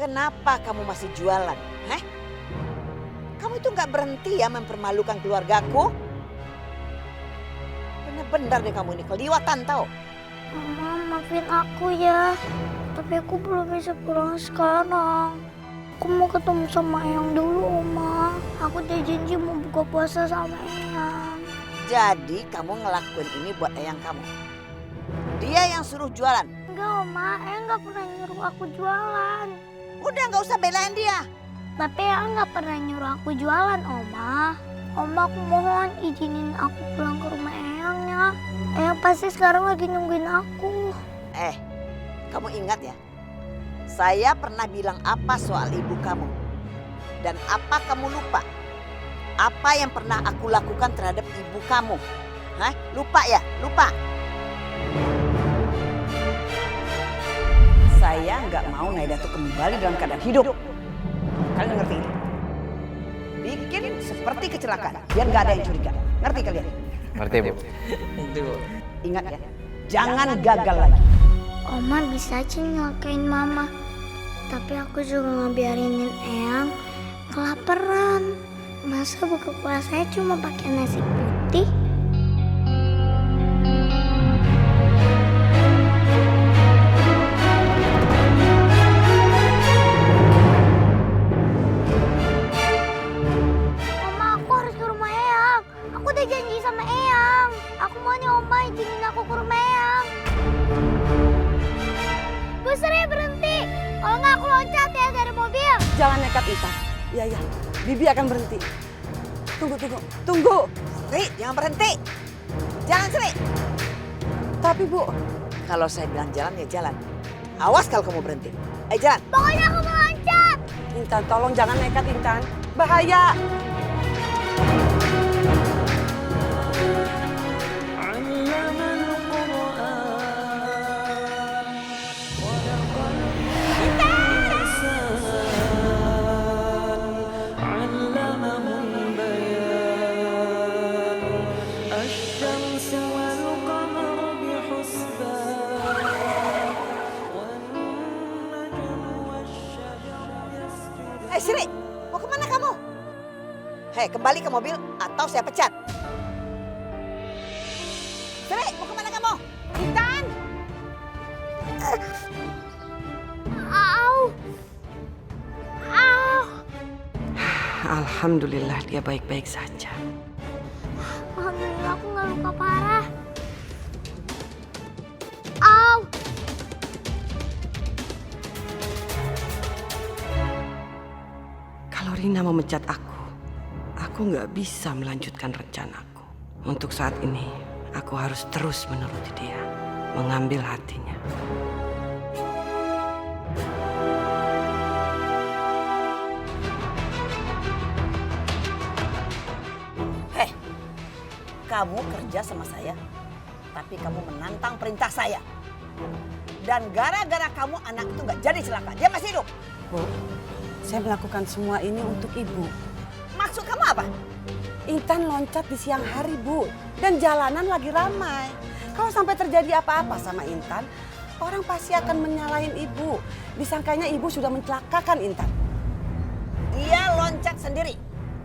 Kenapa kamu masih jualan? Hah? Kamu itu nggak berhenti ya mempermalukan keluargaku? Benar-benar deh kamu ini keliwatan tau. Mama, maafin aku ya. Tapi aku belum bisa pulang sekarang. Aku mau ketemu sama Eyang dulu, Oma. Aku udah janji mau buka puasa sama Eyang. Jadi kamu ngelakuin ini buat eyang kamu. Dia yang suruh jualan. Enggak, Oma. Eyang nggak pernah nyuruh aku jualan. Udah nggak usah belain dia. Tapi Eyang nggak pernah nyuruh aku jualan, Oma. Oma, aku mohon izinin aku pulang ke rumah Eyang ya. Eyang pasti sekarang lagi nungguin aku. Kamu ingat ya? Saya pernah bilang apa soal ibu kamu? Dan apa kamu lupa? Apa yang pernah aku lakukan terhadap ibu kamu? Hah? Lupa ya? Lupa? Saya nggak mau Naida tuh kembali dalam keadaan hidup. Kalian ngerti itu? Bikin seperti kecelakaan, biar nggak ada yang curiga. Ngerti kalian? Ngerti, Bu. Itu, Bu. Ingat ya, jangan gagal lagi. Oma bisa aja nyelakain Mama. Tapi aku juga ngebiarinin Eyang kelaparan. Masa buka puasanya cuma pakai nasi putih? Oma, aku harus ke rumah Eyang. Aku udah janji sama Eyang. Aku maunya Oma izinin aku ke rumah Eyang. Bu Sri, berhenti. Kalau nggak aku loncat ya dari mobil. Jangan nekat, Intan. Iya, Bibi akan berhenti. Tunggu. Sri, jangan berhenti. Jangan, Sri. Tapi Bu, Kalau saya bilang jalan ya jalan. Awas kalau kamu berhenti. Jalan. Pokoknya aku mau loncat. Intan tolong jangan nekat, Intan. Bahaya. Sri, mau kemana kamu? Kembali ke mobil atau saya pecat. Sri, mau kemana kamu? Intan! Au. Alhamdulillah dia baik-baik saja. Alhamdulillah aku nggak luka parah. Au. Kalau Rina memecat aku nggak bisa melanjutkan rencanaku. Untuk saat ini, aku harus terus menuruti dia, mengambil hatinya. Kamu kerja sama saya, tapi kamu menantang perintah saya. Dan gara-gara kamu anak itu nggak jadi celaka, dia masih hidup. Bu, saya melakukan semua ini untuk Ibu. Maksud kamu apa? Intan loncat di siang hari, Bu. Dan jalanan lagi ramai. Kalau sampai terjadi apa-apa sama Intan, orang pasti akan menyalahin Ibu. Disangkanya Ibu sudah mencelakakan Intan. Dia loncat sendiri,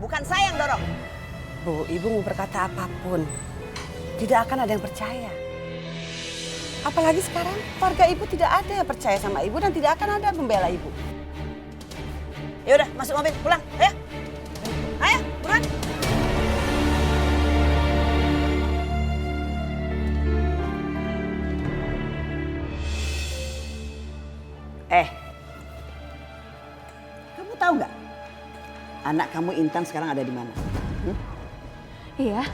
bukan saya yang dorong. Bu, Ibu mau berkata apapun, tidak akan ada yang percaya. Apalagi sekarang keluarga Ibu tidak ada yang percaya sama Ibu dan tidak akan ada yang membela Ibu. Ya udah, masuk mobil, pulang, ayo. Ayo, buruan. Kamu tahu nggak? Anak kamu Intan sekarang ada di mana? Iya,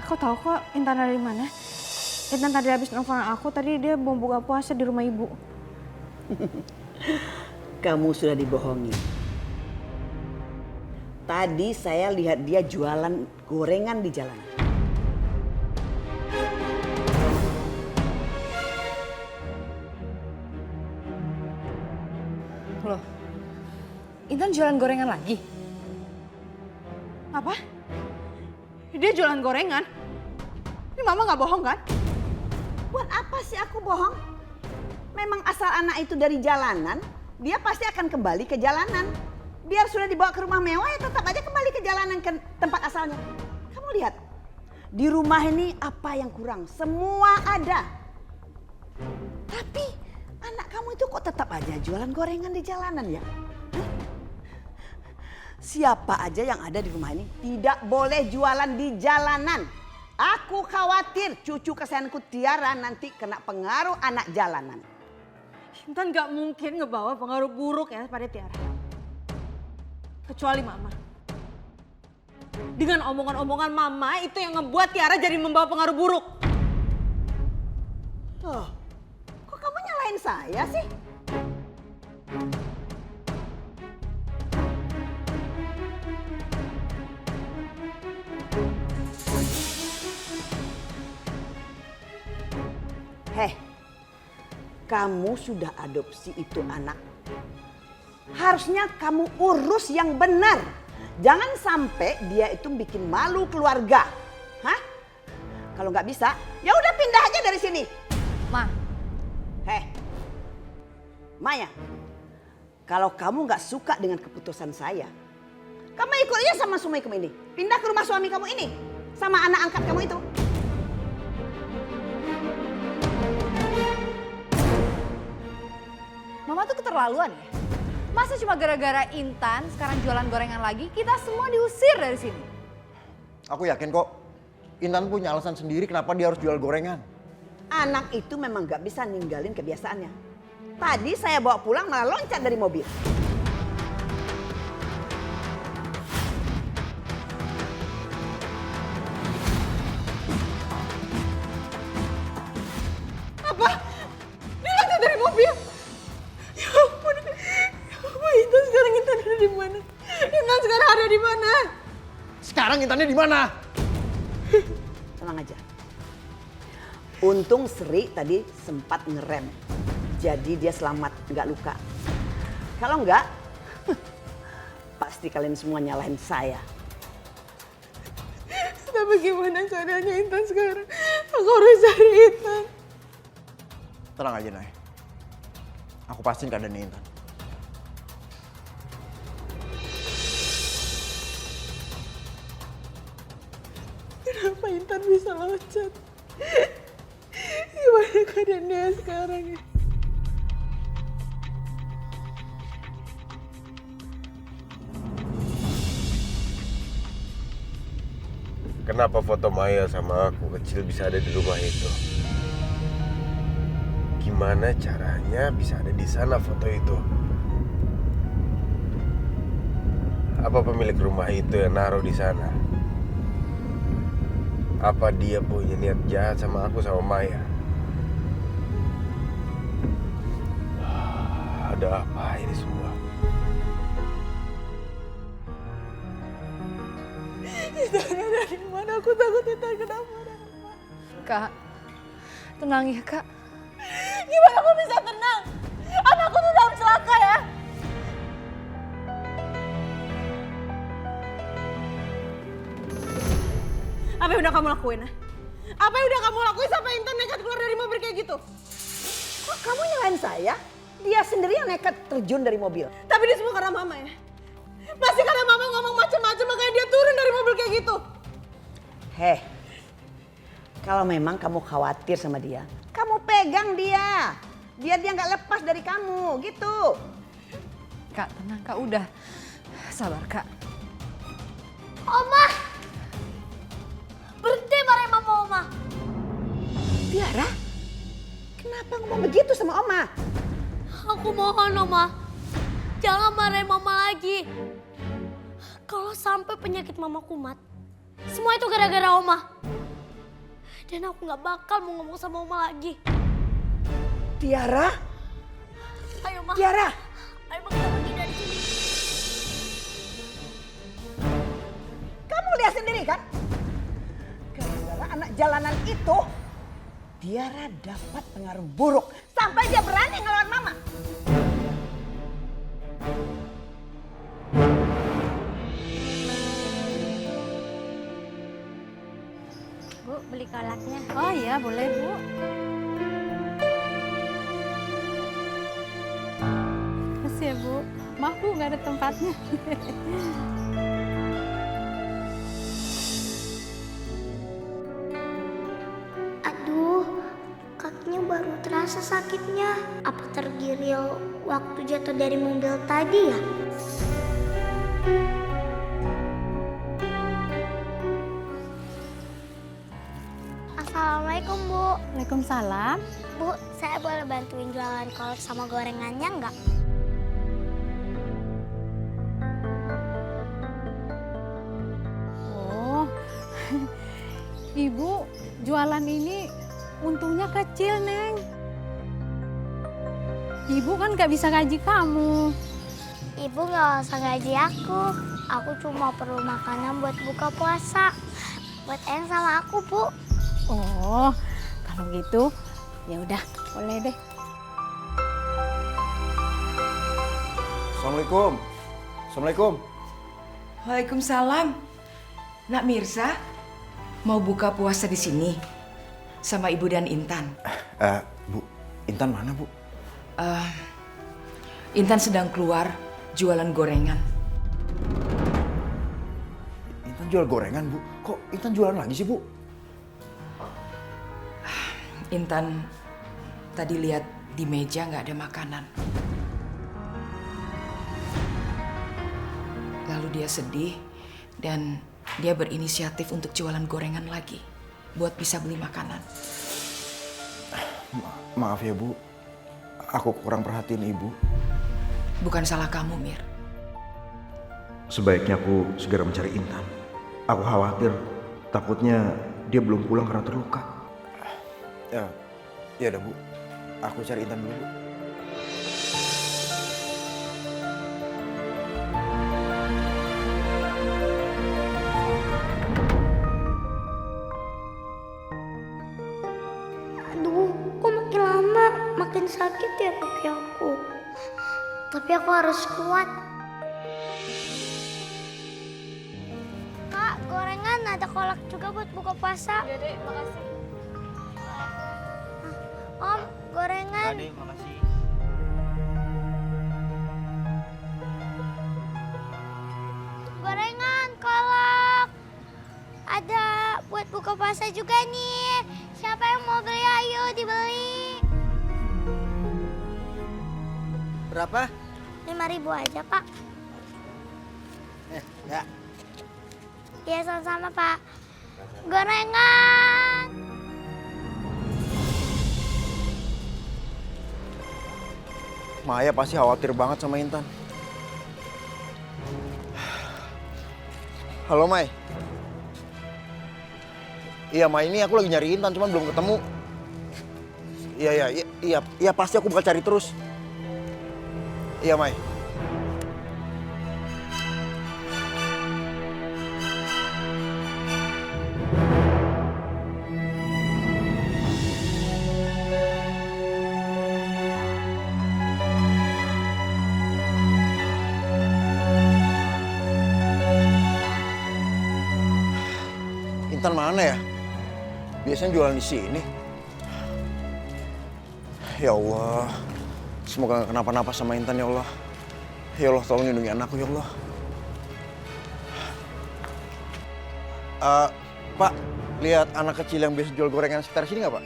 aku tahu kok Intan ada di mana. Intan tadi habis nelfon aku, tadi dia mau buka puasa di rumah ibu. Kamu sudah dibohongi. Tadi saya lihat dia jualan gorengan di jalanan. Loh, Intan jualan gorengan lagi? Apa? Dia jualan gorengan? Ini mama nggak bohong kan? Buat apa sih aku bohong? Memang asal anak itu dari jalanan, dia pasti akan kembali ke jalanan. Biar sudah dibawa ke rumah mewah ya tetap aja kembali ke jalanan ke tempat asalnya. Kamu lihat, di rumah ini apa yang kurang? Semua ada. Tapi anak kamu itu kok tetap aja jualan gorengan di jalanan ya? Hah? Siapa aja yang ada di rumah ini tidak boleh jualan di jalanan. Aku khawatir cucu kesayanganku Tiara nanti kena pengaruh anak jalanan. Intan gak mungkin ngebawa pengaruh buruk ya pada Tiara. Kecuali Mama. Dengan omongan-omongan Mama itu yang ngebuat Tiara jadi membawa pengaruh buruk. Oh, kok kamu nyalain saya sih? Heh, kamu sudah adopsi itu anak. Harusnya kamu urus yang benar. Jangan sampai dia itu bikin malu keluarga. Hah? Kalau nggak bisa, ya udah pindah aja dari sini. Ma. Heh, Maya, kalau kamu nggak suka dengan keputusan saya, kamu ikut aja sama suamiku ini. Pindah ke rumah suami kamu ini, sama anak angkat kamu itu. Mama tuh keterlaluan ya. Masa cuma gara-gara Intan sekarang jualan gorengan lagi, kita semua diusir dari sini. Aku yakin kok, Intan punya alasan sendiri kenapa dia harus jual gorengan. Anak itu memang nggak bisa ninggalin kebiasaannya. Tadi saya bawa pulang malah loncat dari mobil. Apa? Dia loncat dari mobil? Ya ampun. Intan sekarang Intan ada di mana? Intan sekarang ada di mana? Sekarang Intannya di mana? Tenang aja. Untung Sri tadi sempat ngerem. Jadi dia selamat, nggak luka. Kalau nggak, pasti kalian semua nyalahin saya. Tapi gimana caranya Intan sekarang? Aku harus cari Intan. Tenang aja, Nay. Aku pastiin keadaannya Intan. Kenapa Intan bisa loncat? Gimana keadaan dia sekarang ya? Kenapa foto Maya sama aku kecil bisa ada di rumah itu? Gimana caranya bisa ada di sana foto itu? Apa pemilik rumah itu yang naruh di sana? Apa dia punya niat jahat sama aku sama Maya? Ada apa ini semua? Intan ada di mana? Aku takut Intan kenapa? Kak, tenang ya Kak. Gimana aku bisa tenang? Anakku tuh dalam celaka ya. Apa yang udah kamu lakuin? Apa yang udah kamu lakuin sampai Intan nekat keluar dari mobil kayak gitu? Kok kamu nyalahin saya? Dia sendiri yang nekat terjun dari mobil. Tapi ini semua karena Mama ya. Pasti karena Mama ngomong macam-macam makanya dia turun dari mobil kayak gitu. Heh, kalau memang kamu khawatir sama dia, kamu pegang dia. Biar dia nggak lepas dari kamu, gitu. Kak, tenang Kak, udah. Sabar Kak. Oma! Berhenti marahin Mama, Oma. Tiara, kenapa ngomong begitu sama Oma? Aku mohon, Oma. Jangan marahin Mama lagi. Kalau sampai penyakit Mama kumat, semua itu gara-gara Oma. Dan aku gak bakal mau ngomong sama Oma lagi. Tiara, Ayo, Ma. Tiara. Ayo, Ma, kita pergi dari sini. Kamu lihat sendiri kan? Gara-gara anak jalanan itu, Tiara dapat pengaruh buruk. Sampai dia berani ngelawan Mama. Bu, beli kolaknya. Oh iya, boleh Bu. Bu. Maaf Bu, nggak ada tempatnya. Aduh, kakinya baru terasa sakitnya. Apa tergiril waktu jatuh dari mobil tadi ya? Assalamualaikum, Bu. Waalaikumsalam. Bu, saya boleh bantuin jualan kolak sama gorengannya nggak? Oh, Ibu jualan ini untungnya kecil, Neng. Ibu kan nggak bisa gaji kamu. Ibu nggak usah gaji aku. Aku cuma perlu makanan buat buka puasa. Buat Eyang sama aku, Bu. Oh, kalau gitu ya udah, boleh deh. Assalamualaikum. Assalamualaikum. Waalaikumsalam. Nak Mirza, mau buka puasa di sini sama Ibu dan Intan. Bu, Intan mana, Bu? Intan sedang keluar jualan gorengan. Intan jual gorengan, Bu. Kok Intan jualan lagi sih, Bu? Intan tadi lihat di meja nggak ada makanan. Lalu dia sedih dan dia berinisiatif untuk jualan gorengan lagi buat bisa beli makanan. Maaf ya, Bu. Aku kurang perhatiin Ibu. Bukan salah kamu, Mir. Sebaiknya aku segera mencari Intan. Aku khawatir, takutnya dia belum pulang karena terluka. Ya udah, Bu. Aku cari Intan dulu, Bu. Aduh, kok makin lama makin sakit ya kaki aku. Tapi aku harus kuat. Kak, gorengan ada kolak juga buat buka puasa. Iya deh, makasih. Om, gorengan. Dek, makasih. Gorengan, kolak. Ada buat buka puasa juga nih. Siapa yang mau beli? Ayo dibeli. Berapa? 5.000 aja, Pak. Ya. Iya, sama-sama, Pak. Gorengan. Maya pasti khawatir banget sama Intan. Halo, Mai. Iya, Mai, ini aku lagi nyari Intan, cuman belum ketemu. Iya, pasti aku bakal cari terus. Iya, Mai. Intan mana ya? Biasanya jualan di sini. Ya Allah, semoga gak kenapa-napa sama Intan ya Allah. Ya Allah, tolong lindungi anakku ya Allah. Pak, lihat anak kecil yang biasa jual gorengan sekitar sini nggak, Pak?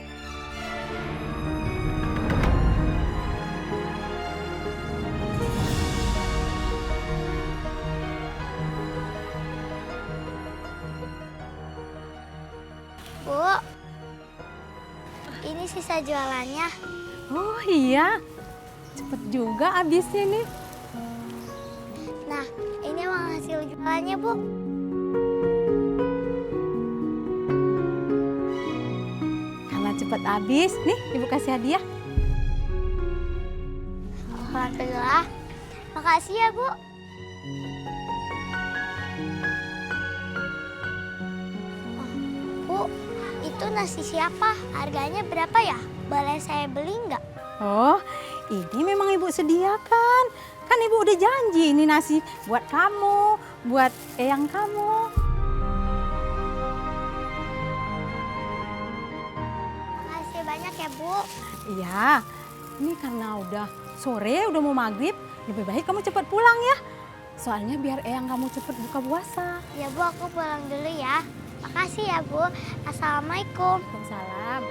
Bu, ini sisa jualannya. Oh iya, cepet juga habisnya nih. Nah, ini uang hasil jualannya, Bu. Karena cepet habis, nih Ibu kasih hadiah. Alhamdulillah. Makasih ya, Bu. Bu, itu nasi siapa? Harganya berapa ya? Boleh saya beli nggak? Oh, ini memang Ibu sediakan. Kan Ibu udah janji ini nasi buat kamu, buat eyang kamu. Makasih banyak ya, Bu. Iya, ini karena udah sore, udah mau maghrib, lebih baik kamu cepat pulang ya. Soalnya biar Eyang kamu cepat buka puasa. Ya Bu, aku pulang dulu ya. Makasih ya Bu. Assalamualaikum. Waalaikumsalam.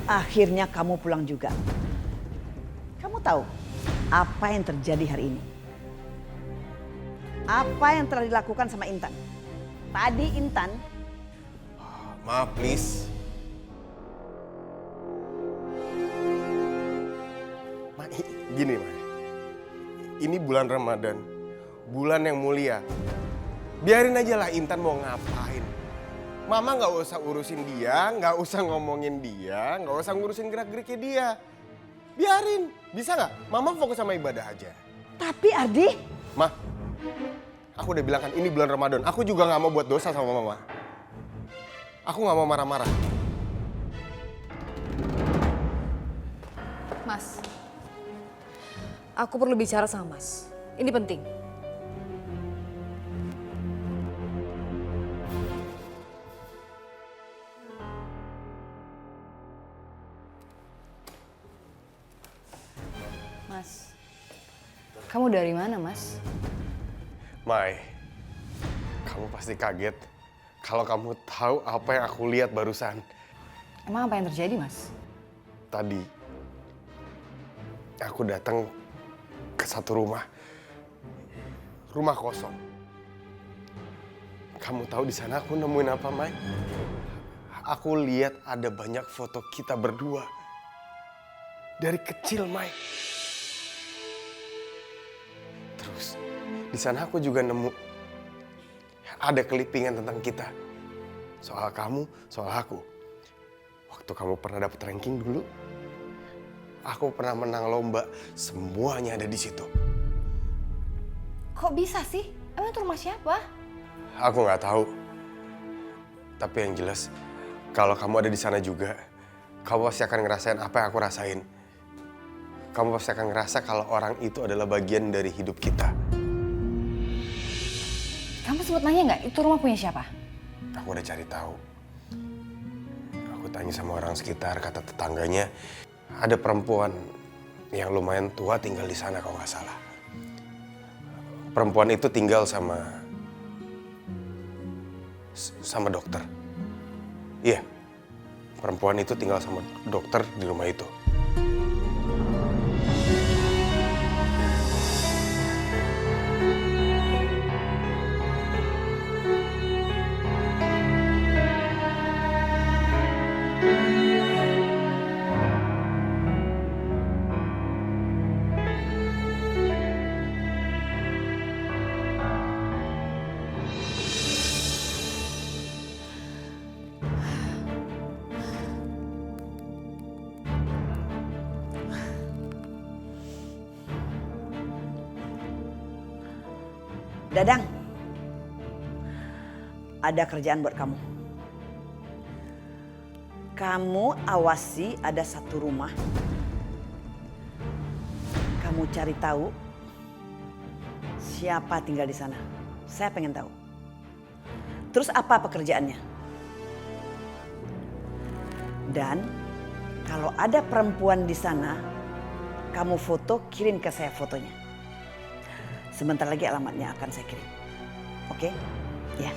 Akhirnya kamu pulang juga. Kamu tahu apa yang terjadi hari ini? Apa yang telah dilakukan sama Intan? Tadi Intan... Ma, please. Ma, gini, Ma. Ini bulan Ramadan. Bulan yang mulia. Biarin aja lah Intan mau ngapain. Mama nggak usah urusin dia, nggak usah ngomongin dia, nggak usah ngurusin gerak-geriknya dia. Biarin, bisa nggak? Mama fokus sama ibadah aja. Tapi Ardi... Ma, aku udah bilang kan ini bulan Ramadan. Aku juga nggak mau buat dosa sama Mama. Aku nggak mau marah-marah. Mas, aku perlu bicara sama Mas. Ini penting. Mas, kamu dari mana, Mas? Mai, kamu pasti kaget kalau kamu tahu apa yang aku lihat barusan. Emang apa yang terjadi, Mas? Tadi, aku datang ke satu rumah. Rumah kosong. Kamu tahu di sana aku nemuin apa, Mai? Aku lihat ada banyak foto kita berdua. Dari kecil, Mai. Terus, di sana aku juga nemu ada kelipingan tentang kita. Soal kamu, soal aku. Waktu kamu pernah dapat ranking dulu, aku pernah menang lomba, semuanya ada di situ. Kok bisa sih? Emang itu rumah siapa? Aku nggak tahu. Tapi yang jelas, kalau kamu ada di sana juga, kamu pasti akan ngerasain apa yang aku rasain. Kamu pasti akan ngerasa kalau orang itu adalah bagian dari hidup kita. Kamu sempat nanya nggak, itu rumah punya siapa? Aku udah cari tahu. Aku tanya sama orang sekitar, kata tetangganya, ada perempuan yang lumayan tua tinggal di sana kalau nggak salah. Perempuan itu tinggal sama dokter. Iya, perempuan itu tinggal sama dokter di rumah itu. Dadang, ada kerjaan buat kamu. Kamu awasi ada satu rumah. Kamu cari tahu siapa tinggal di sana. Saya pengen tahu. Terus apa pekerjaannya? Dan kalau ada perempuan di sana, kamu foto, kirim ke saya fotonya. Sebentar lagi alamatnya akan saya kirim. Oke? Ya.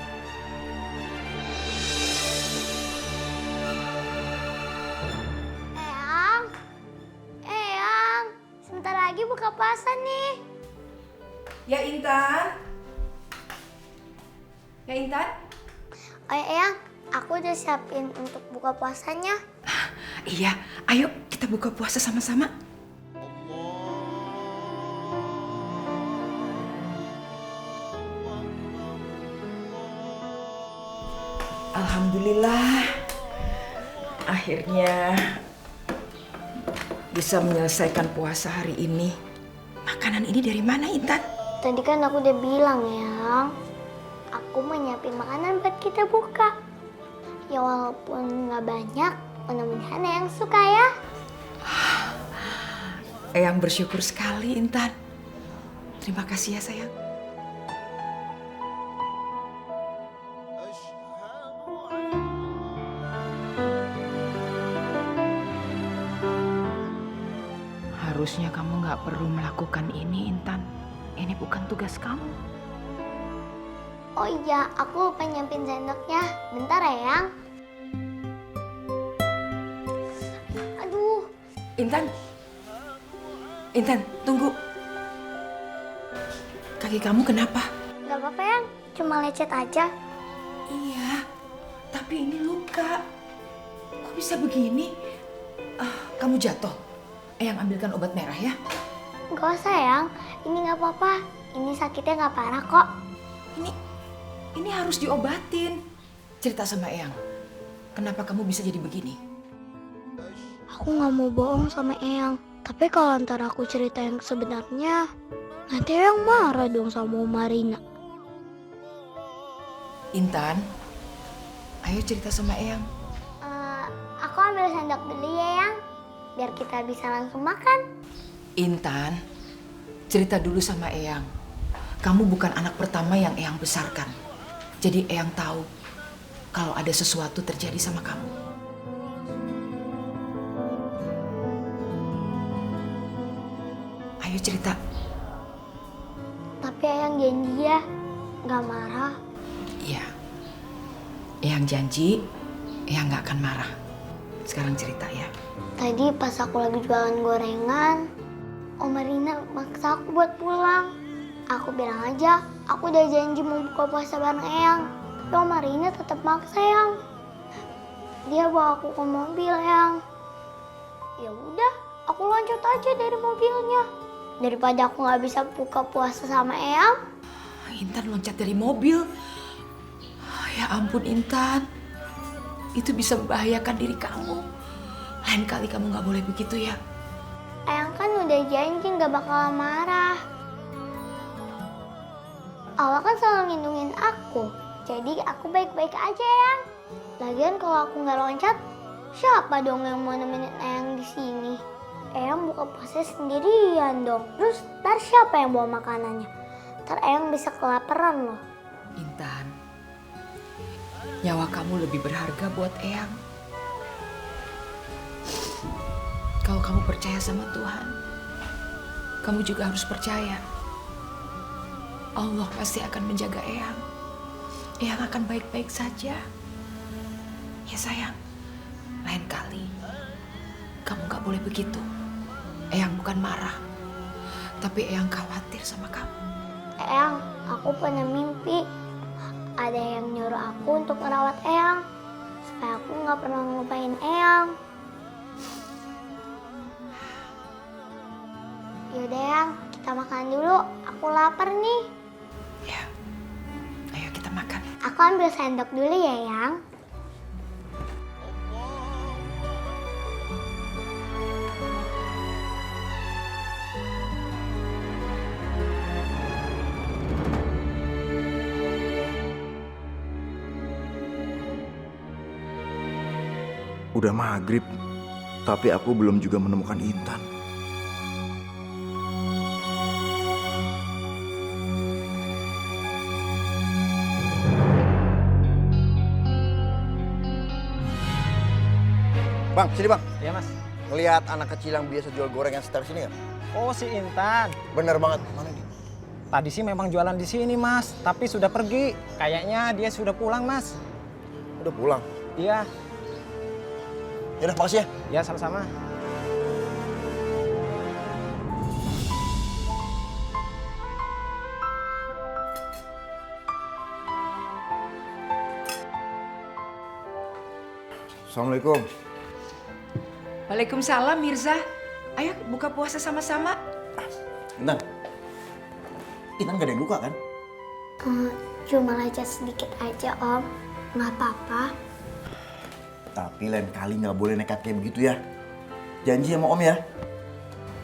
Eyang, sebentar lagi buka puasa nih. Ya Intan. Ya Intan. Oh Eyang, aku udah siapin untuk buka puasanya. Iya, ayo kita buka puasa sama-sama. Alhamdulillah, akhirnya bisa menyelesaikan puasa hari ini. Makanan ini dari mana, Intan? Tadi kan aku udah bilang, Yang. Aku mau nyiapin makanan buat kita buka. Ya walaupun nggak banyak, mudah-mudahan yang suka ya. Eyang bersyukur sekali, Intan. Terima kasih ya, sayang. Harusnya kamu nggak perlu melakukan ini, Intan. Ini bukan tugas kamu. Oh iya, aku lupa nyiapin sendoknya. Bentar ya, Yang. Aduh. Intan, tunggu. Kaki kamu kenapa? Gak apa-apa, Yang. Cuma lecet aja. Iya, tapi ini luka. Kok bisa begini? Kamu jatuh. Eyang ambilkan obat merah ya. Gak usah, Yang. Ini gak apa-apa. Ini sakitnya gak parah kok. Ini harus diobatin. Cerita sama Eyang. Kenapa kamu bisa jadi begini? Aku gak mau bohong sama Eyang. Tapi kalau ntar aku cerita yang sebenarnya, nanti Eyang marah dong sama Marina. Intan, ayo cerita sama Eyang. Aku ambil sendok dulu ya, Yang. Biar kita bisa langsung makan. Intan, cerita dulu sama Eyang. Kamu bukan anak pertama yang Eyang besarkan. Jadi Eyang tahu kalau ada sesuatu terjadi sama kamu. Ayo cerita. Tapi Eyang janji ya, gak marah. Iya, Eyang janji Eyang gak akan marah. Sekarang cerita ya. Tadi pas aku lagi jualan gorengan, Om Marina maksa aku buat pulang. Aku bilang aja, aku udah janji mau buka puasa bareng Eyang. Tapi Om Marina tetap maksa, Yang. Dia bawa aku ke mobil, Yang. Ya udah, aku loncat aja dari mobilnya. Daripada aku nggak bisa buka puasa sama Eyang. Intan loncat dari mobil. Ya ampun Intan, itu bisa membahayakan diri kamu. Lain kali kamu nggak boleh begitu ya. Eyang kan udah janji nggak bakal marah. Allah kan selalu ngelindungin aku, jadi aku baik-baik aja, Eyang. Lagian kalau aku nggak loncat, siapa dong yang mau nemenin Eyang di sini? Eyang buka puasa sendirian dong. Terus ntar siapa yang bawa makanannya? Ntar Eyang bisa kelaparan loh. Intan, nyawa kamu lebih berharga buat Eyang. Kalau kamu percaya sama Tuhan, kamu juga harus percaya. Allah pasti akan menjaga Eyang. Eyang akan baik-baik saja. Ya sayang, lain kali kamu gak boleh begitu. Eyang bukan marah, tapi Eyang khawatir sama kamu. Eyang, aku punya mimpi. Ada yang nyuruh aku untuk merawat Eyang, supaya aku nggak pernah ngelupain Eyang. Yaudah, Eyang, kita makan dulu. Aku lapar nih. Ya, ayo kita makan. Aku ambil sendok dulu ya, Yang. Udah maghrib, tapi aku belum juga menemukan Intan. Bang, sini bang. Iya mas. Ngelihat anak kecil yang biasa jual gorengan sekitar sini nggak? Oh si Intan. Bener banget. Mana dia? Tadi sih memang jualan di sini mas, tapi sudah pergi. Kayaknya dia sudah pulang mas. Udah pulang? Iya. Yaudah, makasih ya. Ya sama-sama. Assalamualaikum. Waalaikumsalam Mirza. Ayo buka puasa sama-sama. Intan. Intan gak ada yang luka kan? Cuma lecet sedikit aja, Om. Nggak apa-apa. Tapi lain kali nggak boleh nekat kayak begitu ya. Janji sama Om ya.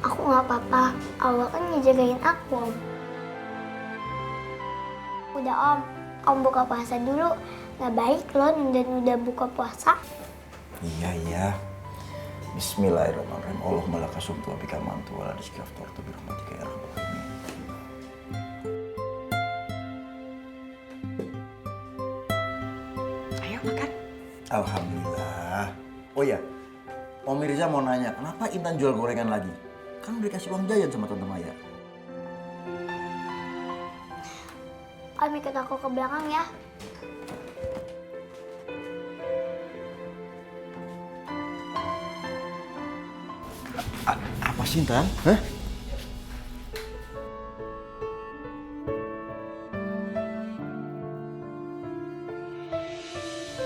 Aku nggak apa-apa. Allah kan ngejagain aku, Om. Udah, Om. Om buka puasa dulu. Nggak baik loh nunda-nunda buka puasa. Iya. Bismillahirrahmanirrahim. Allahumma laka sumtu wa bika amantu wa la rizqi aftartu bi rahmatika ya arhamar rahimin. Ayo makan. Alhamdulillah. Oh iya, Om Mirza mau nanya, kenapa Intan jual gorengan lagi? Kan udah dikasih uang jajan sama Tante Maya. Om ikut aku ke belakang ya. Apa sih Intan? Hah?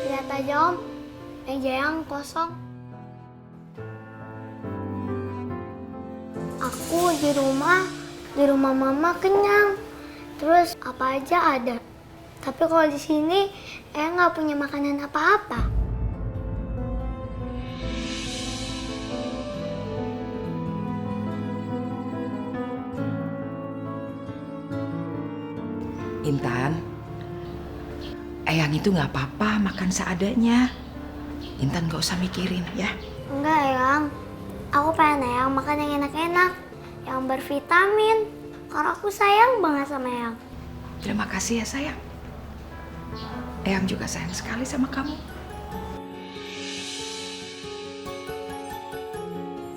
Lihat aja Om, meja yang kosong. Aku di rumah Mama kenyang. Terus apa aja ada. Tapi kalau di sini, nggak punya makanan apa-apa. Intan, Eyang itu nggak apa-apa makan seadanya. Intan nggak usah mikirin ya. Enggak, Eyang. Aku pengen Eyang makan yang enak-enak, yang bervitamin. Karena aku sayang banget sama Eyang. Terima kasih ya sayang. Eyang juga sayang sekali sama kamu.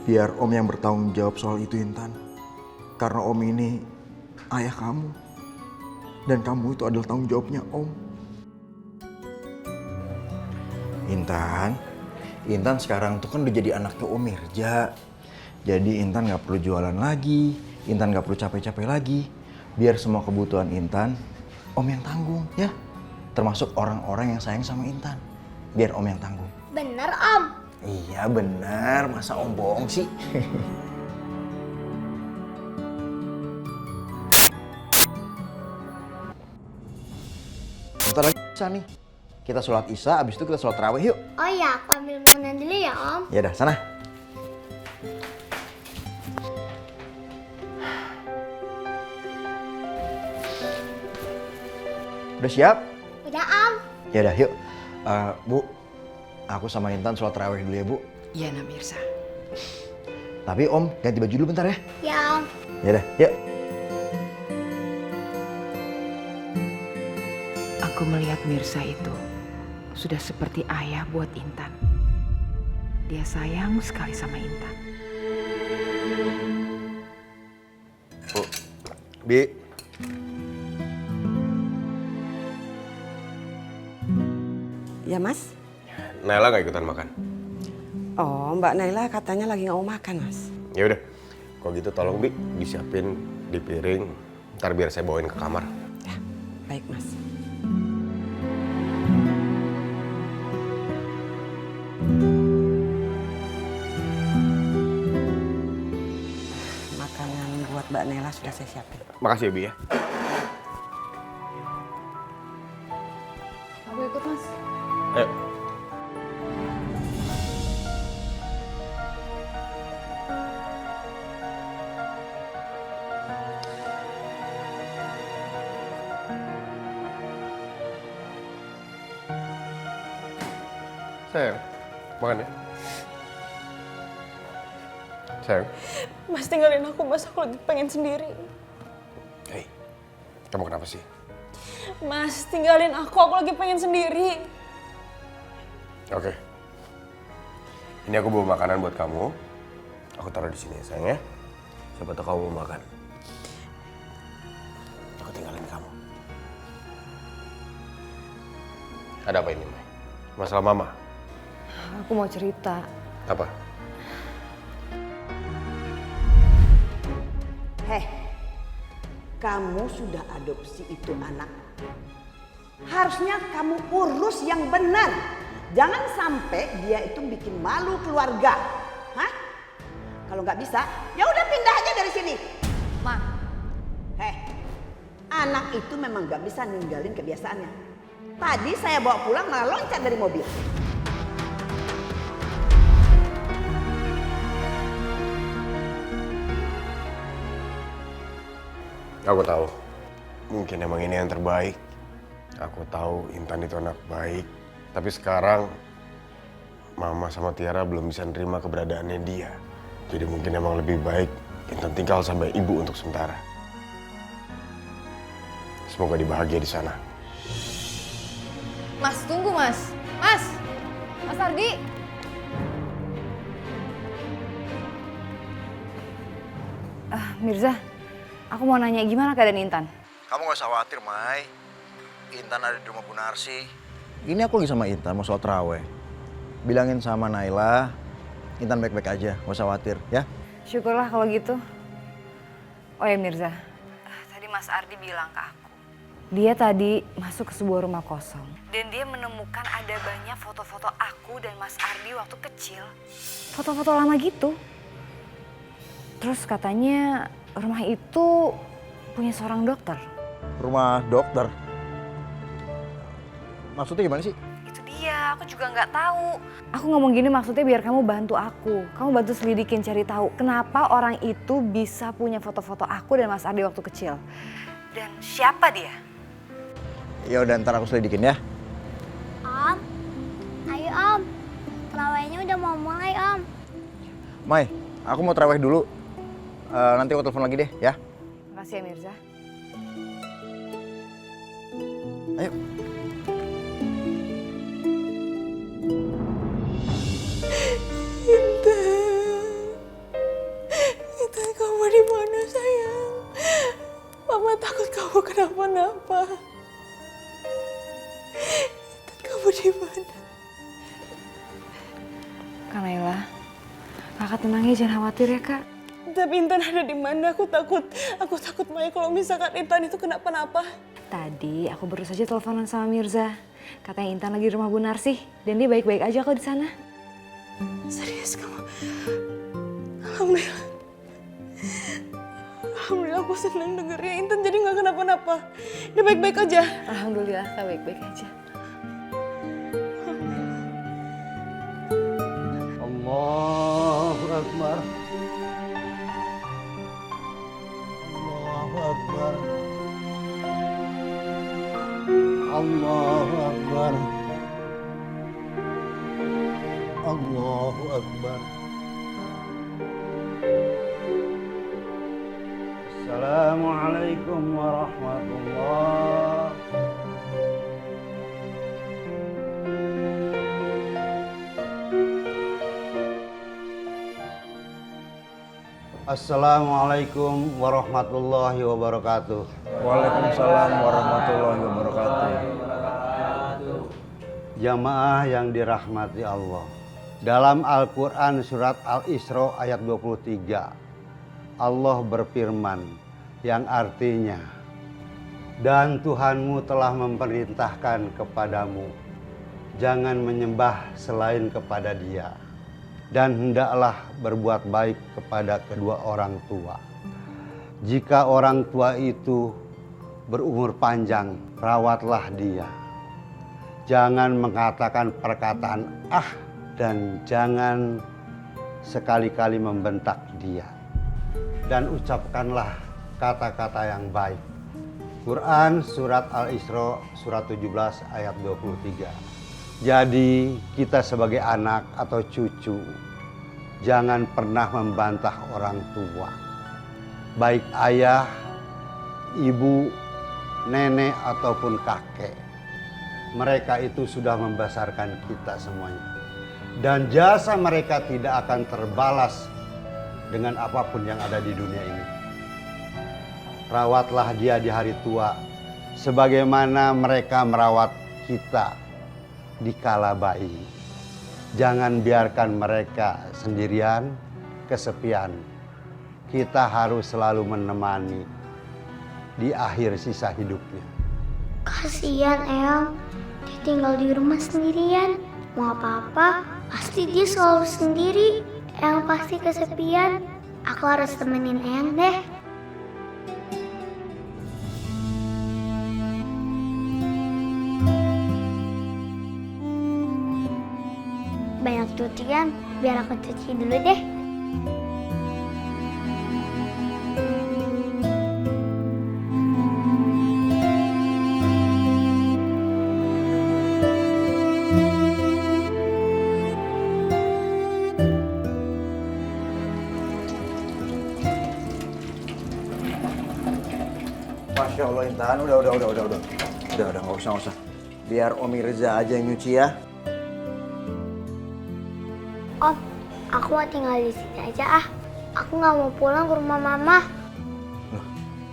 Biar Om yang bertanggung jawab soal itu Intan. Karena Om ini ayah kamu. Dan kamu itu adalah tanggung jawabnya Om. Intan sekarang tuh kan udah jadi anaknya Om Mirza. Jadi Intan gak perlu jualan lagi, Intan gak perlu capek-capek lagi. Biar semua kebutuhan Intan, Om yang tanggung ya. Termasuk orang-orang yang sayang sama Intan. Biar Om yang tanggung. Bener, Om. Iya benar, masa Om bohong sih? Bentar lagi Isya nih. Kita sholat Isya, abis itu kita sholat tarawih yuk. Oh iya, aku ambil makanan dulu ya, Om. Ya udah, sana. Udah siap? Udah, Om. Ya udah, yuk. Bu, aku sama Intan sholat tarawih dulu ya, Bu. Iya, Namirza. Tapi Om, ganti baju dulu bentar ya. Ya, Om. Ya udah, yuk. Aku melihat Mirza itu sudah seperti ayah buat Intan. Dia sayang sekali sama Intan. Bu, Bi. Ya Mas? Naila nggak ikutan makan? Oh, Mbak Naila katanya lagi nggak mau makan, Mas. Ya udah, kalau gitu tolong Bi disiapin di piring. Ntar biar saya bawain ke kamar. Ya, baik Mas. Makanan buat Mbak Naila sudah saya siapin. Makasih ya Bi ya. Aku ikut, Mas. Ayo. Sayang, makan ya. Sayang. Mas tinggalin aku, Mas. Aku lagi pengen sendiri. Hei, kamu kenapa sih? Mas, tinggalin aku lagi pengen sendiri. Oke. Ini aku bawa makanan buat kamu. Aku taruh di sini ya sayang ya. Siapa tahu kamu mau makan. Aku tinggalin kamu. Ada apa ini, Mai? Masalah Mama? Aku mau cerita. Apa? Heh, kamu sudah adopsi itu anak. Harusnya kamu urus yang benar. Jangan sampai dia itu bikin malu keluarga. Hah? Kalau nggak bisa, ya udah pindah aja dari sini. Ma, Heh, anak itu memang nggak bisa ninggalin kebiasaannya. Tadi saya bawa pulang malah loncat dari mobil. Aku tahu. Mungkin emang ini yang terbaik. Aku tahu Intan itu anak baik. Tapi sekarang Mama sama Tiara belum bisa nerima keberadaannya dia. Jadi mungkin emang lebih baik Intan tinggal sama ibu untuk sementara. Semoga dia bahagia di sana. Mas, tunggu Mas. Mas! Mas Ardi! Mirza, aku mau nanya gimana keadaan Intan? Kamu gak usah khawatir, Mai. Intan ada di rumah Bu Narsi. Ini aku lagi sama Intan, mau sholat raweh. Bilangin sama Naila, Intan baik-baik aja, gak usah khawatir, ya. Syukurlah kalau gitu. Oh ya Mirza, tadi Mas Ardi bilang ke aku. Dia tadi masuk ke sebuah rumah kosong. Dan dia menemukan ada banyak foto-foto aku dan Mas Ardi waktu kecil. Foto-foto lama gitu. Terus katanya rumah itu punya seorang dokter. Rumah dokter? Maksudnya gimana sih? Itu dia, aku juga nggak tahu. Aku ngomong gini maksudnya biar kamu bantu aku. Kamu bantu selidikin cari tahu kenapa orang itu bisa punya foto-foto aku dan Mas Ardi waktu kecil. Dan siapa dia? Ya udah ntar aku selidikin ya. Om, ayo Om. Terawihnya udah mau mulai Om. Mai, aku mau terawih dulu. Nanti aku telepon lagi deh ya. Makasih ya Mirza. Ayo. Intan kamu di mana sayang? Mama takut kamu kenapa-napa. Intan kamu di mana? Kak Naila, kakak tenang ya, jangan khawatir ya kak. Tapi Intan ada di mana? Aku takut Maya kalau misalkan Intan itu kenapa-napa. Tadi aku baru saja teleponan sama Mirza. Katanya Intan lagi di rumah Bu Narsi dan dia baik-baik aja kok di sana. Serius kamu? Alhamdulillah. Alhamdulillah aku senang dengernya. Intan jadi nggak kenapa-napa. Dia baik-baik aja. Alhamdulillah kak baik-baik aja. Allahu Akbar. Allahu Akbar. Allahu Akbar. Allahu Akbar. Assalamualaikum warahmatullahi. Assalamualaikum warahmatullahi wabarakatuh. Waalaikumsalam warahmatullahi wabarakatuh. Jamaah yang dirahmati Allah. Dalam Al-Quran surat Al-Isra ayat 23, Allah berfirman yang artinya, dan Tuhanmu telah memerintahkan kepadamu, jangan menyembah selain kepada Dia. Dan hendaklah berbuat baik kepada kedua orang tua. Jika orang tua itu berumur panjang, rawatlah dia. Jangan mengatakan perkataan "ah" dan jangan sekali-kali membentak dia. Dan ucapkanlah kata-kata yang baik. Quran surat Al-Isra surat 17 ayat 23. Jadi kita sebagai anak atau cucu jangan pernah membantah orang tua. Baik ayah, ibu, nenek ataupun kakek. Mereka itu sudah membesarkan kita semuanya. Dan jasa mereka tidak akan terbalas dengan apapun yang ada di dunia ini. Rawatlah dia di hari tua sebagaimana mereka merawat kita di kala bayi. Jangan biarkan mereka sendirian, kesepian. Kita harus selalu menemani di akhir sisa hidupnya. Kasihan Eyang, dia tinggal di rumah sendirian. Mau apa-apa, pasti dia selalu sendiri. Eyang pasti kesepian. Aku harus temenin Eyang deh. Banyak cucian, biar aku cuci dulu deh. Masya Allah Intan, udah, nggak usah. Biar Om Mirza aja yang nyuci ya. Om, aku mau tinggal di sini aja ah. Aku nggak mau pulang ke rumah mama.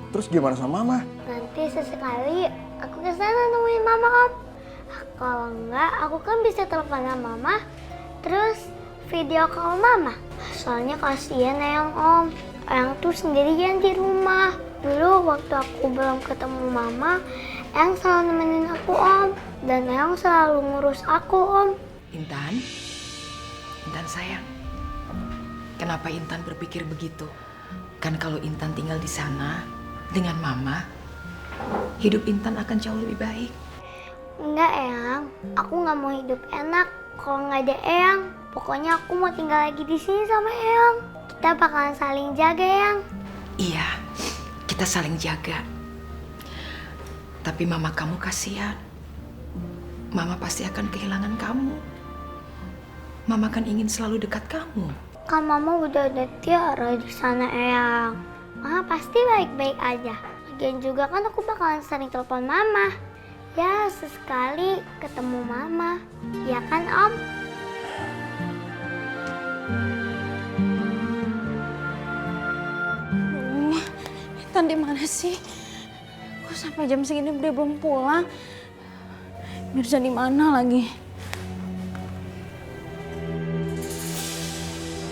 Terus gimana sama Mama? Nanti sesekali aku ke sana nemuin mama om. Kalau enggak, aku kan bisa teleponan mama, terus video call mama. Soalnya kasihan Eyang om. Eyang tuh sendirian di rumah. Dulu waktu aku belum ketemu mama, Eyang selalu nemenin aku om. Dan Eyang selalu ngurus aku om. Intan sayang, kenapa Intan berpikir begitu? Kan kalau Intan tinggal di sana dengan mama, hidup Intan akan jauh lebih baik. Enggak Eyang, aku nggak mau hidup enak kalau nggak ada Eyang. Pokoknya aku mau tinggal lagi di sini sama Eyang. Kita bakalan saling jaga Eyang. Iya, kita saling jaga. Tapi mama kamu kasihan. Mama pasti akan kehilangan kamu. Mama kan ingin selalu dekat kamu. Kan mama udah ada Tiara di sana Eyang. Mama pasti baik-baik aja. Lagian juga kan aku bakalan sering telepon mama. Ya sesekali ketemu mama. Ya kan om? Intan di mana sih? Kok sampai jam segini dia belum pulang? Mirza di mana lagi?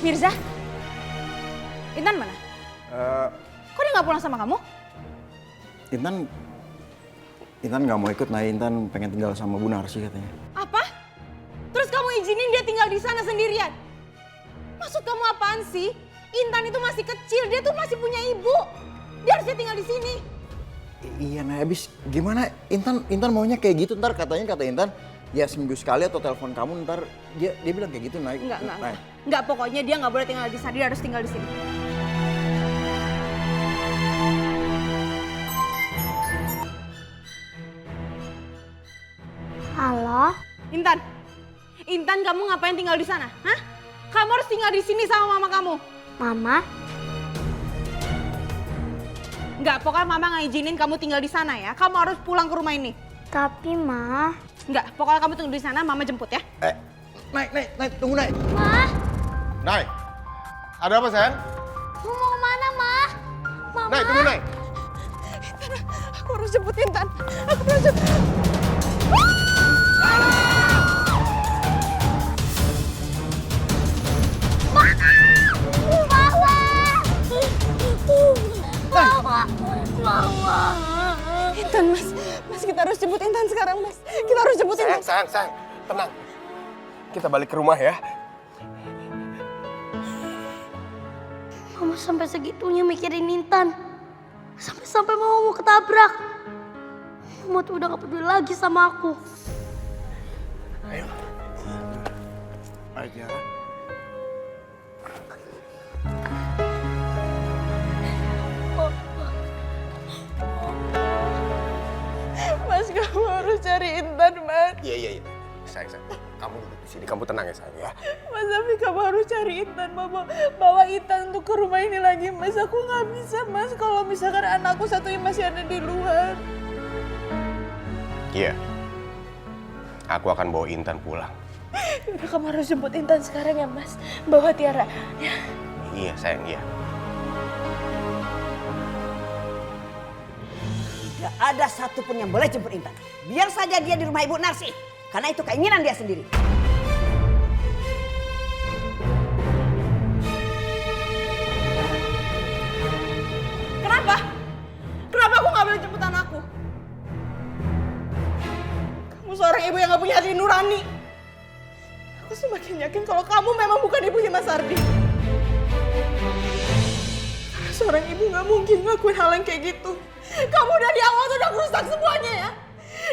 Mirza? Intan mana? Kok dia nggak pulang sama kamu? Intan nggak mau ikut, nah Intan pengen tinggal sama Bu Narsi katanya. Apa? Terus kamu izinin dia tinggal di sana sendirian? Maksud kamu apaan sih? Intan itu masih kecil, dia tuh masih punya ibu. Dia harusnya tinggal di sini. Iya, nah abis gimana Intan maunya kayak gitu, ntar kata Intan ya seminggu sekali atau telepon kamu, ntar dia bilang kayak gitu naik. Enggak, pokoknya dia nggak boleh tinggal di sana, dia harus tinggal di sini. Halo? Intan kamu ngapain tinggal di sana? Hah? Kamu harus tinggal di sini sama mama kamu. Mama? Enggak, pokoknya mama nggak izinin kamu tinggal di sana ya. Kamu harus pulang ke rumah ini. Tapi Ma. Enggak, pokoknya kamu tunggu di sana, mama jemput ya. Naik, tunggu Naik. Ma? Naik, ada apa sayang? Mau kemana Ma? Mama? Naik, tunggu Naik. Aku harus jemput Intan. Aku harus jemput. Intan, Mas kita harus jemput Intan sekarang, Mas. Kita harus jemput Intan. Sayang, tenang. Kita balik ke rumah ya. Mama sampai segitunya mikirin Intan. Sampai Mama mau ketabrak. Mama tuh udah gak peduli lagi sama aku. Ayo Tiara. Mas, kamu harus cari Intan, Mas. Iya. Sayang. Kamu duduk di sini, kamu tenang ya sayang ya. Mas, tapi kamu harus cari Intan, Mama. Bawa Intan untuk ke rumah ini lagi, Mas. Aku nggak bisa, Mas. Kalau misalkan anakku satunya masih ada di luar. Iya. Aku akan bawa Intan pulang. Udah, kamu harus jemput Intan sekarang ya, Mas. Bawa Tiara. Ya. Iya sayang, iya. Tidak ada satupun yang boleh jemput Intan. Biar saja dia di rumah Ibu Narsi. Karena itu keinginan dia sendiri. Kenapa? Kenapa aku nggak boleh jemput anakku? Kamu seorang ibu yang nggak punya hati nurani. Aku semakin yakin kalau kamu memang bukan ibunya Mas Ardi. Seorang ibu nggak mungkin ngelakuin hal yang kayak gitu. Kamu dari awal tuh udah merusak semuanya ya.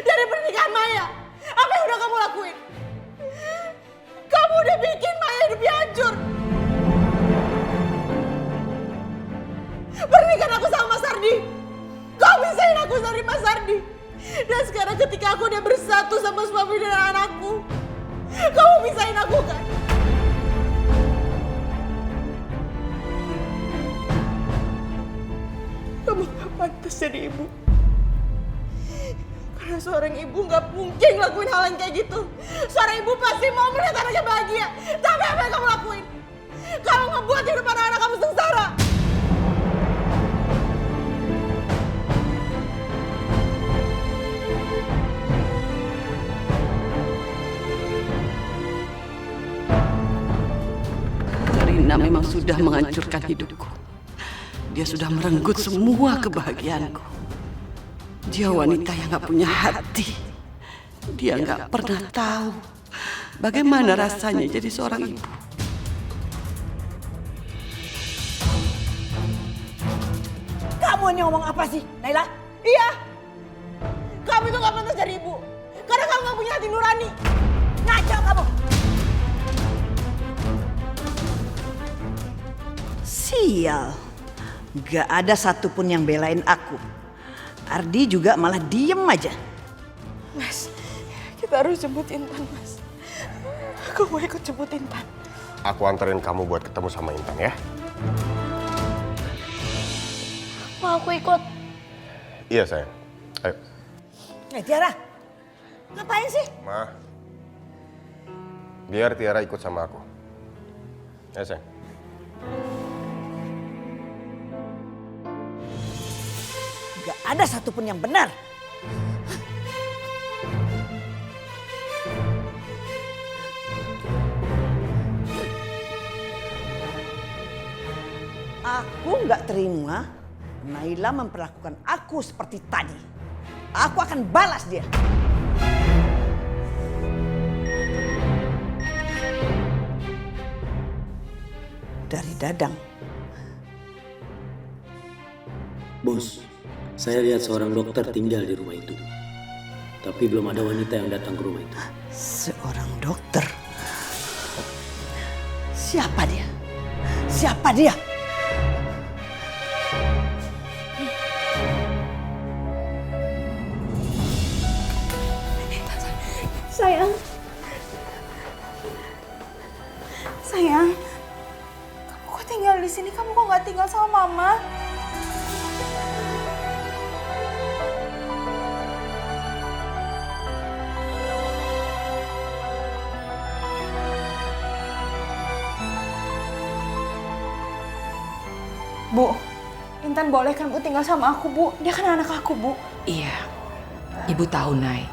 Dari pernikahan Maya. Apa yang udah kamu lakuin? Kamu udah bikin Maya hidupnya hancur. Pernikahan aku sama Mas Ardi. Kau pisahin aku dari Mas Ardi. Dan sekarang ketika aku udah bersatu sama suami dan anakku, kamu pisahin aku kan? Kamu gak pantas jadi ibu. Karena seorang ibu nggak mungkin ngelakuin hal yang kayak gitu. Seorang ibu pasti mau melihat anaknya bahagia. Tapi apa yang kamu lakuin? Kamu ngebuat hidup anak-anak kamu sengsara. Rina memang sudah menghancurkan hidupku. Dia sudah merenggut semua kebahagiaanku. Dia wanita yang gak punya hati. Dia gak pernah tahu bagaimana rasanya jadi seorang ibu. Kamu ini ngomong apa sih, Naila? Iya. Kamu itu gak pantas jadi ibu. Karena kamu gak punya hati nurani. Ngaco kamu. Sial. Gak ada satupun yang belain aku. Ardi juga malah diem aja. Mas, kita harus jemput Intan, Mas. Aku mau ikut jemput Intan. Aku anterin kamu buat ketemu sama Intan ya. Mau aku ikut? Iya sayang. Ayo. Tiara, ngapain sih? Ma, biar Tiara ikut sama aku. Ya sayang. Gak ada satupun yang benar. Aku gak terima Naila memperlakukan aku seperti tadi. Aku akan balas dia. Dari Dadang. Bos, saya lihat seorang dokter tinggal di rumah itu. Tapi belum ada wanita yang datang ke rumah itu. Seorang dokter? Siapa dia? Siapa dia? Sayang. Sayang, kamu kok tinggal di sini? Kamu kok nggak tinggal sama Mama? Bu, Intan boleh kan Bu tinggal sama aku, Bu? Dia kan anak aku, Bu. Iya, Ibu tahu, Nay.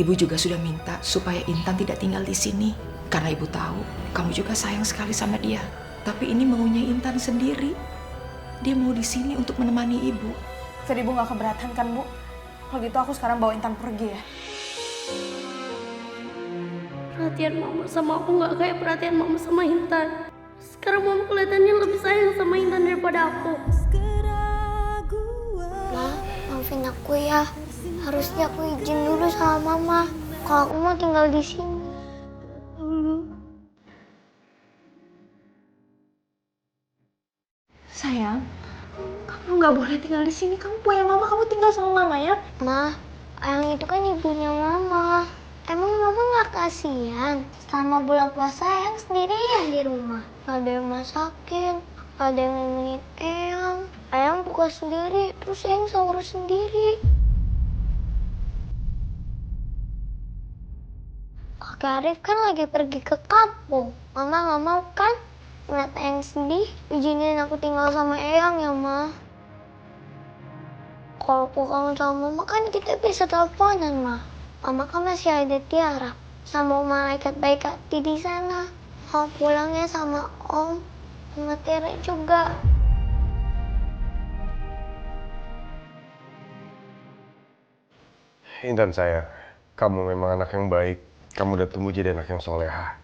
Ibu juga sudah minta supaya Intan tidak tinggal di sini. Karena Ibu tahu, kamu juga sayang sekali sama dia. Tapi ini maunya Intan sendiri. Dia mau di sini untuk menemani Ibu. Jadi Ibu nggak keberatan kan, Bu? Kalau gitu aku sekarang bawa Intan pergi ya. Perhatian Mama sama aku nggak kayak perhatian Mama sama Intan. Sekarang Mama kelihatannya lebih sayang sama Intan daripada aku. Ma, maafin aku ya. Harusnya aku izin dulu sama Mama. Kalau aku mau tinggal di sini. Sayang, kamu nggak boleh tinggal di sini. Kamu punya Mama, kamu tinggal sama Mama ya. Ma, Ayang itu kan ibunya Mama. Emang Mama nggak kasihan? Selama bulan puasa Ayang sendirian di rumah. Gak ada yang masakin, gak ada yang nemenin Eyang. Ayang buka sendiri, terus Eyang sahur sendiri. Kakek Arif kan lagi pergi ke kampung. Mama gak mau kan ngeliat Eyang sedih. Izinin aku tinggal sama Eyang ya, Ma. Kalau aku kangen sama Mama kan kita bisa teleponan, Ma. Mama kan masih ada Tiara sama malaikat baik hati di sana. Mau pulangnya sama Om, sama Tiara juga. Intan sayang, kamu memang anak yang baik. Kamu udah tumbuh jadi anak yang soleha.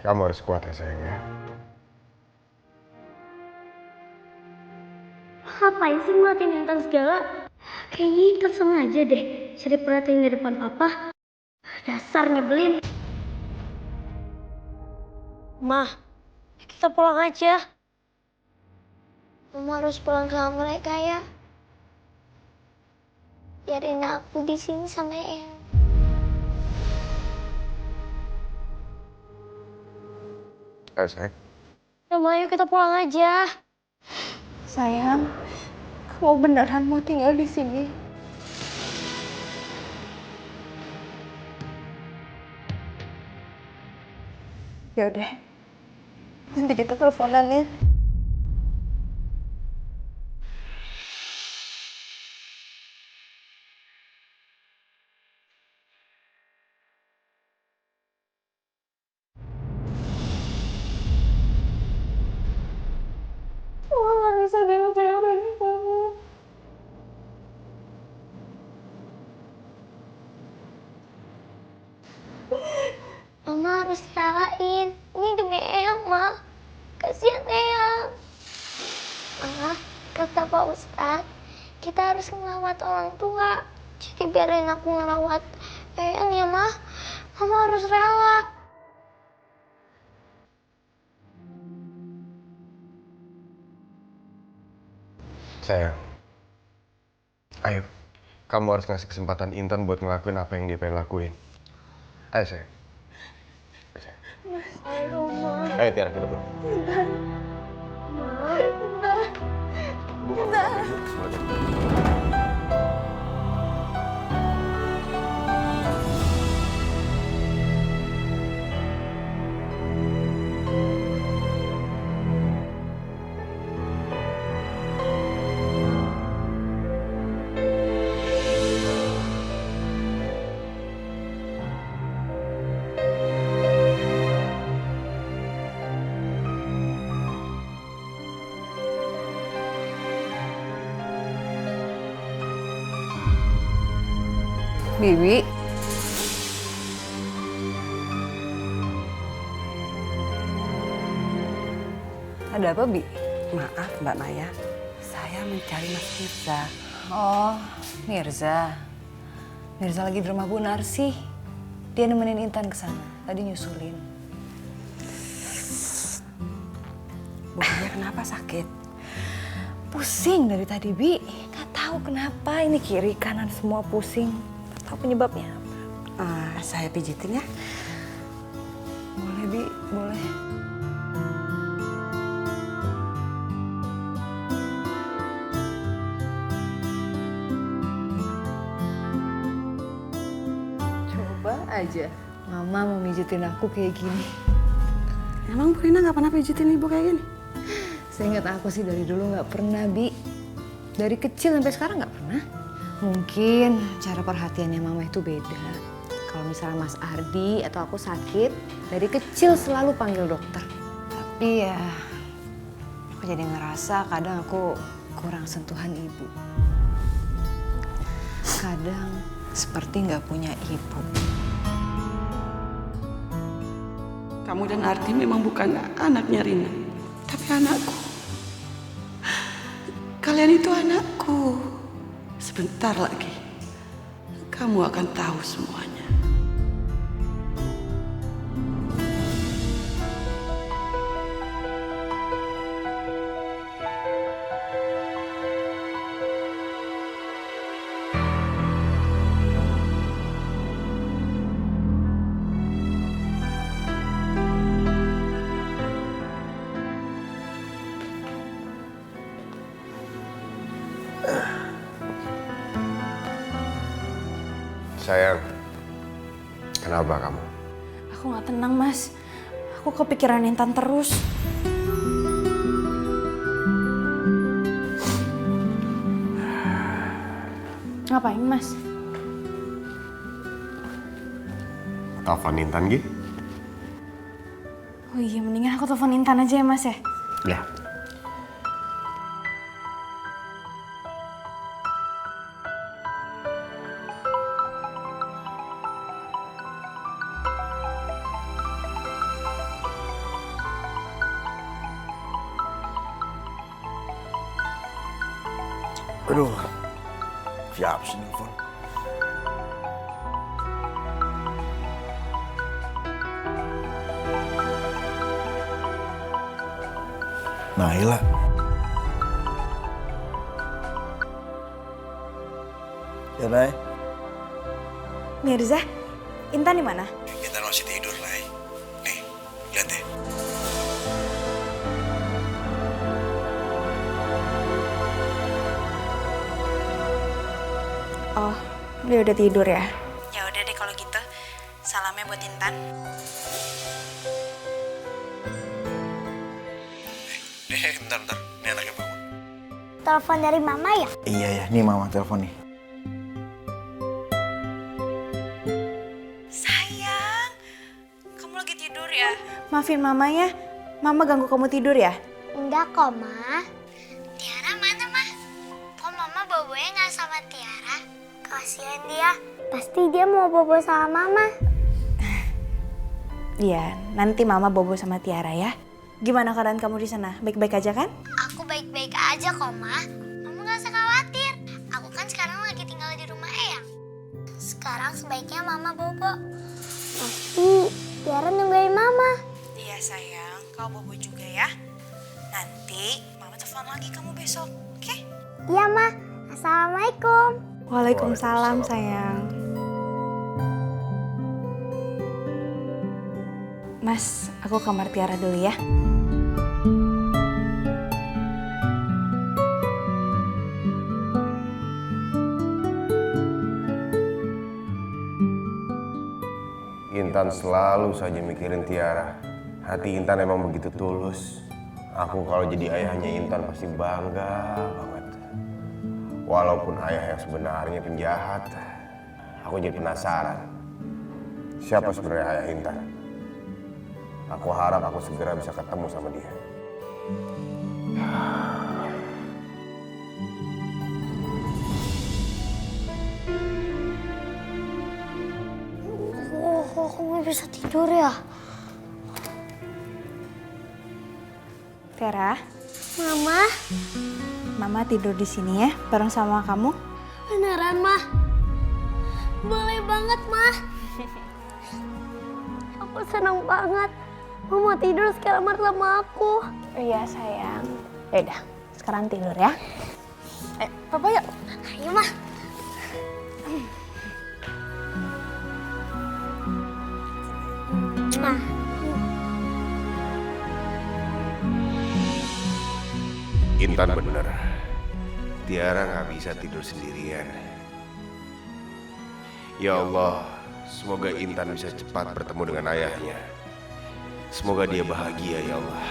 Kamu harus kuat ya sayang ya. Ngapain sih ngeliatin Intan segala? Kayaknya Intan sengaja deh cari perhatian di depan Papa. Dasar nyebelin. Ma, kita pulang aja. Mama harus pulang sama mereka ya. Biarin aku di sini sama Eyang. Ayo sayang. Mama, ayo kita pulang aja. Sayang, kamu beneran mau tinggal di sini? Ya udah. Nanti kita teleponan ya. Nggak bisa dari kamu. Mama harus relain. Ini demi Eyang, Ma. Kasihan Eyang. Kata Pak Ustadz, kita harus ngerawat orang tua. Jadi biarin aku ngerawat Eyang ya, Ma. Mama harus rela. Sayang, ayo. Kamu harus ngasih kesempatan Intan buat ngelakuin apa yang dia pengen lakuin. Ayo, sayang. Mas, ayo, Ma. Ayo, Tiara, kita pulang. Intan. Ma, Intan. Intan. Bibi. Ada apa, Bi? Maaf, Mbak Maya. Saya mencari Mas Mirza. Oh, Mirza. Mirza lagi di rumah Bu Narsi. Dia nemenin Intan ke sana. Tadi nyusulin. Bukannya kenapa sakit? Pusing dari tadi, Bi. Gak tahu kenapa. Ini kiri kanan semua pusing. Gak tahu penyebabnya. Saya pijitin ya. Boleh, Bi. Boleh. Coba aja. Mama mau mijitin aku kayak gini. Emang Bu Rina gak pernah pijitin ibu kayak gini? Seingat aku sih dari dulu gak pernah, Bi. Dari kecil sampai sekarang gak pernah. Mungkin cara perhatiannya Mama itu beda. Kalau misalnya Mas Ardi atau aku sakit, dari kecil selalu panggil dokter. Tapi ya, aku jadi ngerasa kadang aku kurang sentuhan ibu. Kadang seperti nggak punya ibu. Kamu dan Ardi memang bukan anaknya Rina, tapi anakku. Kalian itu anakku. Sebentar lagi, kamu akan tahu semuanya. Sayang, kenapa kamu? Aku gak tenang, Mas. Aku kepikiran Intan terus. Ngapain, Mas? Telepon Intan, Gi? Oh iya, mendingan aku telepon Intan aja ya, Mas ya? Ya. Aduh, siapa sih nelfon? Naila. Ya, Nay. Mirza, Intan di mana? Intan masih tidur, Nay. Nih, lihat deh. Oh, dia udah tidur ya? Ya udah deh kalau gitu. Salamnya buat Intan. Bentar. Ini anaknya bangun. Telepon dari mama ya? Iya ya, nih mama telepon nih. Sayang, kamu lagi tidur ya? Maafin mama ya, mama ganggu kamu tidur ya? Enggak kok, Ma. Tiara mana, Ma? Kok mama bobonya nggak sama Tiara? Kasihan dia. Pasti dia mau bobo sama mama. Iya, nanti mama bobo sama Tiara ya. Gimana keadaan kamu di sana? Baik-baik aja kan? Aku baik-baik aja kok, Ma. Mama nggak usah khawatir. Aku kan sekarang lagi tinggal di rumah Eyang. Sekarang sebaiknya mama bobo. Pasti Tiara nungguin mama. Iya sayang, kau bobo juga ya. Nanti mama telepon lagi kamu besok, oke? Iya, Ma. Assalamualaikum. Waalaikumsalam sayang. Mas, aku kamar Tiara dulu ya. Intan selalu saja mikirin Tiara. Hati Intan emang begitu tulus. Aku kalau jadi ayahnya Intan pasti bangga banget. Walaupun ayah yang sebenarnya penjahat, aku jadi penasaran. Siapa sebenarnya ayah Intan? Aku harap aku segera bisa ketemu sama dia. Aku nggak bisa tidur ya? Tiara, Mama, mama tidur di sini ya, bareng sama kamu. beneran, Ma? Boleh banget, Ma. Aku senang banget. Mama tidur sekamar sama aku. Iya sayang. Yaudah, sekarang tidur ya. Papa yuk. Ayo, Ma. Intan bener. Tiara nggak bisa tidur sendirian. Ya Allah, semoga Intan bisa cepat bertemu dengan ayahnya. Semoga dia bahagia ya Allah.